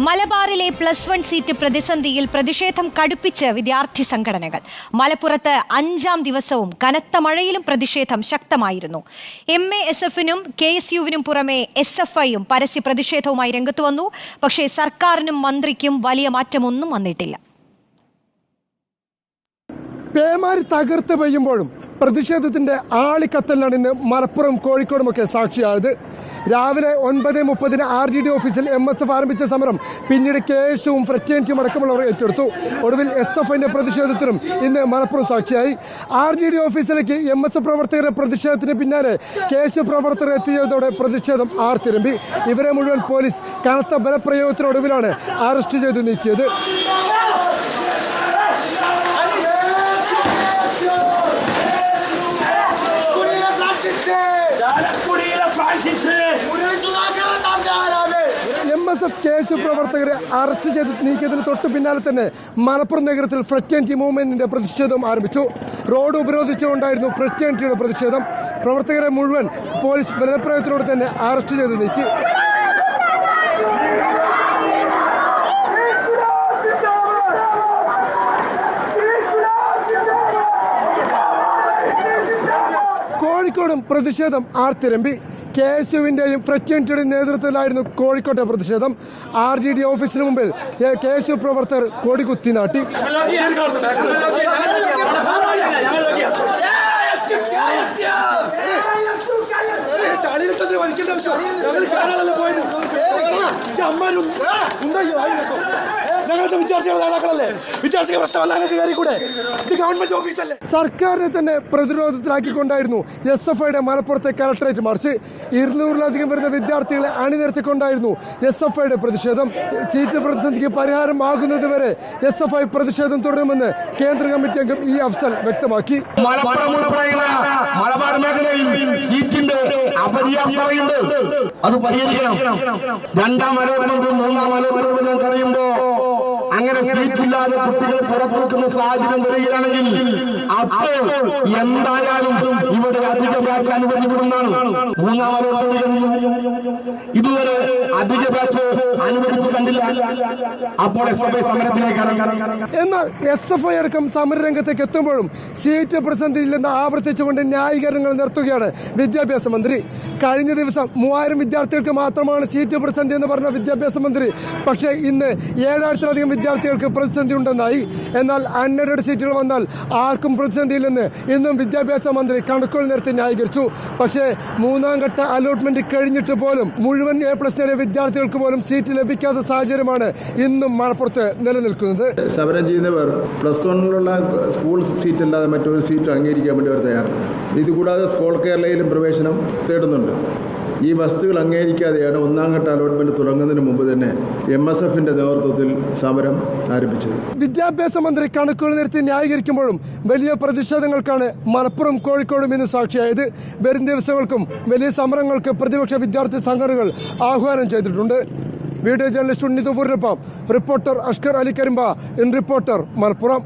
മലബാറിലെ +1 സീറ്റ് പ്രതിസന്ധിയിൽ പ്രതിഷേധം കടുപ്പിച്ച് വിദ്യാർത്ഥി സംഘടനകൾ. മലപ്പുറത്ത് 5ാം ദിവസവും കനത്ത മഴയിലും പ്രതിഷേധം ശക്തമായിരുന്നു. MASF-നും KSU-വിനും പുറമെ SFI-യും പരസ്യ പ്രതിഷേധവുമായി രംഗത്ത് വന്നു. പക്ഷേ സർക്കാരിനും മന്ത്രിക്കും വലിയ മാറ്റമൊന്നും വന്നിട്ടില്ല. പേമാരി തകർത്ത് പെയ്യുമ്പോഴും പ്രതിഷേധത്തിന്റെ ആളിക്കത്തലിനാണ് ഇന്ന് മലപ്പുറം കോഴിക്കോടുമൊക്കെ സാക്ഷിയായത്. രാവിലെ 9:30 RGD ഓഫീസിൽ MSF ആരംഭിച്ച സമരം പിന്നീട് KSU-വും ഫ്രറ്റേണിറ്റിയും അടക്കമുള്ളവർ ഏറ്റെടുത്തു. ഒടുവിൽ SFI-ന്റെ പ്രതിഷേധത്തിനും ഇന്ന് മലപ്പുറം സാക്ഷിയായി. RGD ഓഫീസിലേക്ക് MSF പ്രവർത്തകരുടെ പ്രതിഷേധത്തിന് പിന്നാലെ KSU പ്രവർത്തകർ എത്തിയതോടെ പ്രതിഷേധം ആർത്തിരമ്പി. ഇവരെ മുഴുവൻ പോലീസ് കനത്ത ബലപ്രയോഗത്തിനൊടുവിലാണ് അറസ്റ്റ് ചെയ്ത് നീക്കിയത്. MSF KSU പ്രവർത്തകരെ അറസ്റ്റ് ചെയ്ത് നീക്കിയതിന് തൊട്ടു പിന്നാലെ തന്നെ മലപ്പുറം നഗരത്തിൽ ഫ്രറ്റേണിറ്റി മൂവ്മെന്റിന്റെ പ്രതിഷേധം ആരംഭിച്ചു. റോഡ് ഉപരോധിച്ചുകൊണ്ടായിരുന്നു ഫ്രറ്റേണിറ്റിയുടെ പ്രതിഷേധം. പ്രവർത്തകരെ മുഴുവൻ പോലീസ് ബലപ്രയോഗത്തിലൂടെ തന്നെ അറസ്റ്റ് ചെയ്ത് നീക്കി. കോഴിക്കോടും പ്രതിഷേധം ആർത്തിരമ്പി. KSU-വിന്റെയും ഫ്രറ്റേണിറ്റിയുടെയും നേതൃത്വത്തിലായിരുന്നു കോഴിക്കോട്ടെ പ്രതിഷേധം. RGD ഓഫീസിന് മുമ്പിൽ KSU പ്രവർത്തകർ കൊടികുത്തി നാട്ടി. സർക്കാരിനെ തന്നെ പ്രതിരോധത്തിലാക്കിക്കൊണ്ടായിരുന്നു SFI-യുടെ മലപ്പുറത്തെ കലക്ടറേറ്റ് മാർച്ച്. 200-ലധികം വരുന്ന വിദ്യാർത്ഥികളെ അണിനിരത്തിക്കൊണ്ടായിരുന്നു SFI-യുടെ പ്രതിഷേധം. സീറ്റ് പ്രതിസന്ധിക്ക് പരിഹാരമാകുന്നതുവരെ SFI പ്രതിഷേധം തുടരുമെന്ന് കേന്ദ്ര കമ്മിറ്റി അംഗം E. അഫ്സൽ വ്യക്തമാക്കി. മലബാർ മേഖലയിൽ സീറ്റിന്റെ അപര്യാപ്തതയുണ്ട്, അത് പരിഹരിക്കണം. 2ാം അലോട്ട്മെന്റും 3ാം അലോട്ട്മെന്റും കഴിയുമ്പോ അങ്ങനെ സീറ്റില്ലാതെ കുട്ടികൾ പുറത്തുനിൽക്കുന്ന സാഹചര്യം വരികയാണെങ്കിൽ അപ്പോൾ എന്തായാലും ഇവിടെ അധിക ബാച്ച് അനുവദിക്കപ്പെടുന്നതാണ്. 3ാം അലോട്ട്മെന്റ് കഴിഞ്ഞു, ഇതുവരെ അധിക ബാച്ച് അനുവദിച്ചു കണ്ടില്ല. അപ്പോൾ SFI സമരത്തിലേക്കാണ്. എന്നാൽ SFI അടക്കം സമരരംഗത്തേക്ക് എത്തുമ്പോഴും സീറ്റ് പ്രതിസന്ധിയില്ലെന്ന് ആവർത്തിച്ചുകൊണ്ട് ന്യായീകരണങ്ങൾ നിർത്തുകയാണ് വിദ്യാഭ്യാസ മന്ത്രി. കഴിഞ്ഞ ദിവസം 3000 വിദ്യാർത്ഥികൾക്ക് മാത്രമാണ് സീറ്റ് പ്രതിസന്ധി എന്ന് പറഞ്ഞ വിദ്യാഭ്യാസ മന്ത്രി. പക്ഷേ ഇന്ന് 7000-ലധികം വിദ്യാർത്ഥികൾക്ക് പ്രതിസന്ധി ഉണ്ടെന്നായി. എന്നാൽ അൺഎയ്ഡഡ് സീറ്റുകൾ വന്നാൽ ആർക്കും പ്രതിസന്ധിയില്ലെന്ന് ഇന്നും വിദ്യാഭ്യാസ മന്ത്രി കണക്കുകൾ നിരത്തി ന്യായീകരിച്ചു. പക്ഷേ 3ാം ഘട്ട അലോട്ട്മെന്റ് കഴിഞ്ഞിട്ട് പോലും മുഴുവൻ A+ നേടിയ വിദ്യാർത്ഥികൾക്ക് പോലും സീറ്റ് ലഭിക്കാത്ത സാഹചര്യമാണ് ഇന്നും മലപ്പുറത്ത് നിലനിൽക്കുന്നത്. സമരം ചെയ്യുന്നവർ +1-ലുള്ള സ്കൂൾ സീറ്റ് അല്ലാതെ മറ്റൊരു സീറ്റ് അംഗീകരിക്കാൻ വേണ്ടി അവർ തയ്യാറാണ്. ഇതുകൂടാതെ സ്കോൾ കേരളയിലും പ്രവേശനം തേടുന്നുണ്ട്. ഈ വസ്തുക്കൾ അംഗീകരിക്കാതെയാണ് 1ാം ഘട്ട അലോട്ട്മെന്റ് തുടങ്ങുന്നതിന് മുമ്പ് തന്നെ MSF-ന്റെ നേതൃത്വത്തിൽ സമരം ആരംഭിച്ചത്. വിദ്യാഭ്യാസ മന്ത്രി കണക്കുകൾ നിരത്തി ന്യായീകരിക്കുമ്പോഴും വലിയ പ്രതിഷേധങ്ങൾക്കാണ് മലപ്പുറം കോഴിക്കോടും ഇന്ന് സാക്ഷിയായത്. വരും ദിവസങ്ങൾക്കും വലിയ സമരങ്ങൾക്ക് പ്രതിപക്ഷ വിദ്യാർത്ഥി സംഘടനകൾ ആഹ്വാനം ചെയ്തിട്ടുണ്ട്. വീഡിയോ ജേർണലിസ്റ്റ് ഉണ്ണിതുപൂരിനൊപ്പം reporter Ashkar Ali Karimba, in reporter, Malappuram.